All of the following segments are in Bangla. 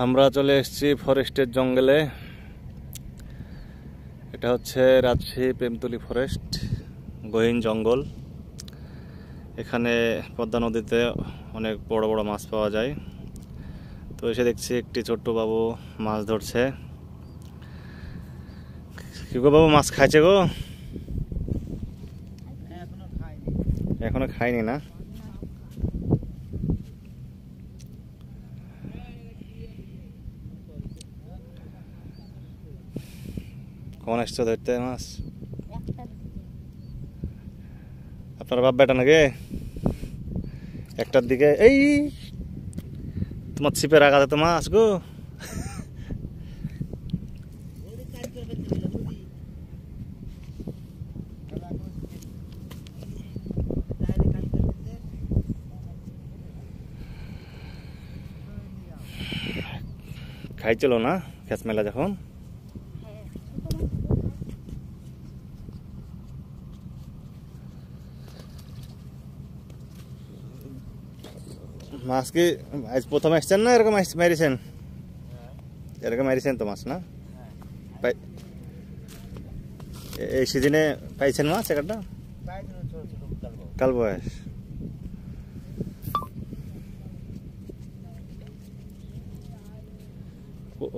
আমরা চলে এসেছি ফরেস্টের জঙ্গলে। এটা হচ্ছে রাজশাহী প্রেমতলী ফরেস্ট, গহীন জঙ্গল। এখানে পদ্মা নদীতে অনেক বড় বড় মাছ পাওয়া যায়। তো এসে দেখছি একটি ছোট্ট বাবু মাছ ধরছে। কি গো বাবু, মাছ খাইছে গো? এখনো খাইনি না? কখন আসছো ধরতে মাছ? আপনার বাপ বেটা নাকি? একটার দিকে। এই তোমার ছিপের আঘাতে তো মাছ গো। খাইছিল না খেস মেলা যখন? মাছ কি আজ প্রথম আসছেন না এরকম মারিছেন? এরকম মারিছেন তো মাছ না? এই সিজনে পাইছেন মাছ একটা? কাল বয়স।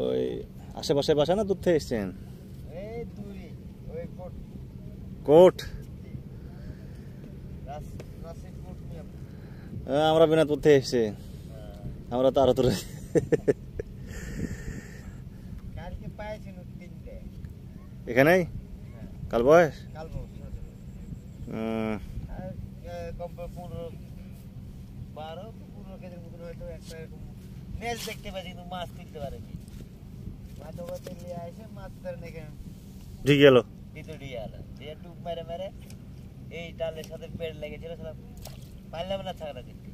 ওই আশেপাশে বাসা না দূর থেকে এসছেন? কোট। আমরা বিনাদপুর থেকে এসছি। আমরা তো আরো দূরে। এখানেই কাল বয়স। দেখতে পাচ্ছি কিন্তু মাছ তুলতে পারেনি। ঠিক গেল ডুব মেরে মেরে এই ডালের সাথে পেড় লেগেছিল, পারলাম না ছাড়া কিন্তু।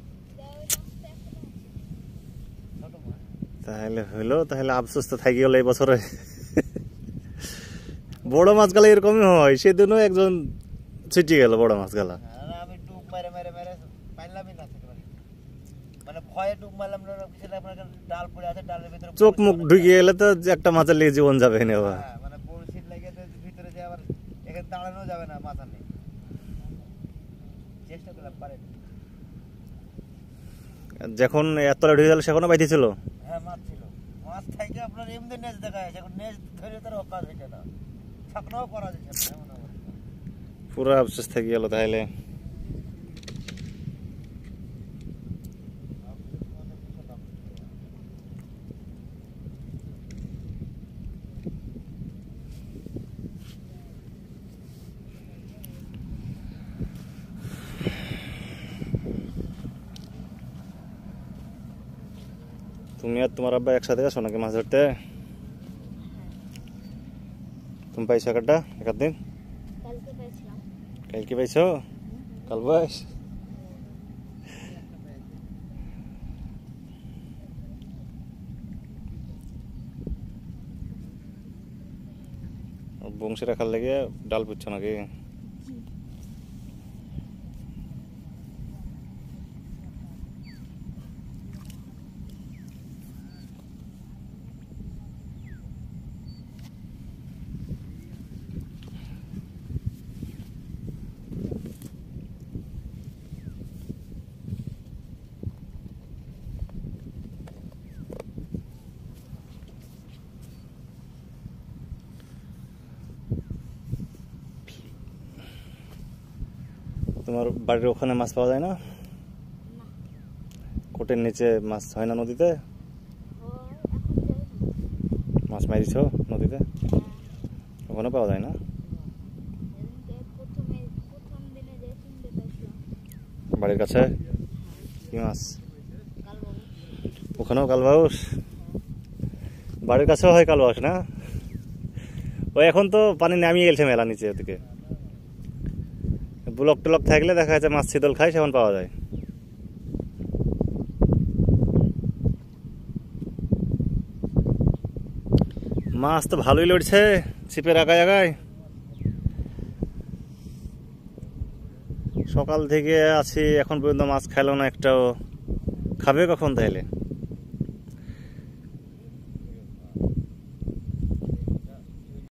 তাহলে হইলো, তাহলে আফসোস তো থাকি গেল এই বছরে। বড় মাছ গালা এরকমই হয়, সেদিনও একজন ছুটি গেল বড় মাছ গালা। আমি ডুব মেরে মেরে মেরে পারলামই না, মানে ভয়ে ডুব মারলাম না। ডাল পড়ে আছে, ডালের ভিতরে চোখ মুখ ঢুকিয়ে গেলে তো একটা মাছের লেগে জীবন যাবে না। মানে বড়শির লেগে ভিতরে যে আবার এখানে দাঁড়ানো যাবে না, মাথা নেই। চেষ্টা করলাম, পারেনি। যখন এতটা ঢুকে গেল সেখানে বাইতে ছিল। হ্যাঁ, মাছ ছিল। মাছ থেকে আপনার এমনি নেজ দেখা যাচ্ছে, এখন নেজ ধরে তার অকাজ হয়েছে না, ছাকনাও করা যাচ্ছে না। পুরো আফসোস থেকে গেল তাহলে। তুমি আর তোমার আব্বা একসাথে আসো নাকি মাছ ধরতে? তুমি পাইছো একটা দিন? কালকে পাইছো? কাল বয়স। বংশী রাখার লেগে ডাল পুচ্ছ নাকি? তোমার বাড়ির ওখানে মাছ পাওয়া যায় না? কোটের নিচে মাছ হয় না নদীতে? মাছ মারিছ নদীতে? ওখানে পাওয়া যায় না? বাড়ির কাছে কি মাছ? ওখানেও কালবাউস? বাড়ির কাছেও হয় কালবাউস না? ওই এখন তো পানি নামিয়ে গেছে মেলা নিচে ওদিকে। ব্লক টলক থাকলে দেখা যাচ্ছে মাছ শীতল খায়, সেমন পাওয়া যায়। মাছ তো ভালোই লড়ছে ছিপের আগায় আগায়। সকাল থেকে আছি, এখন পর্যন্ত মাছ খাইলো না একটাও। খাবে কখন তাইলে?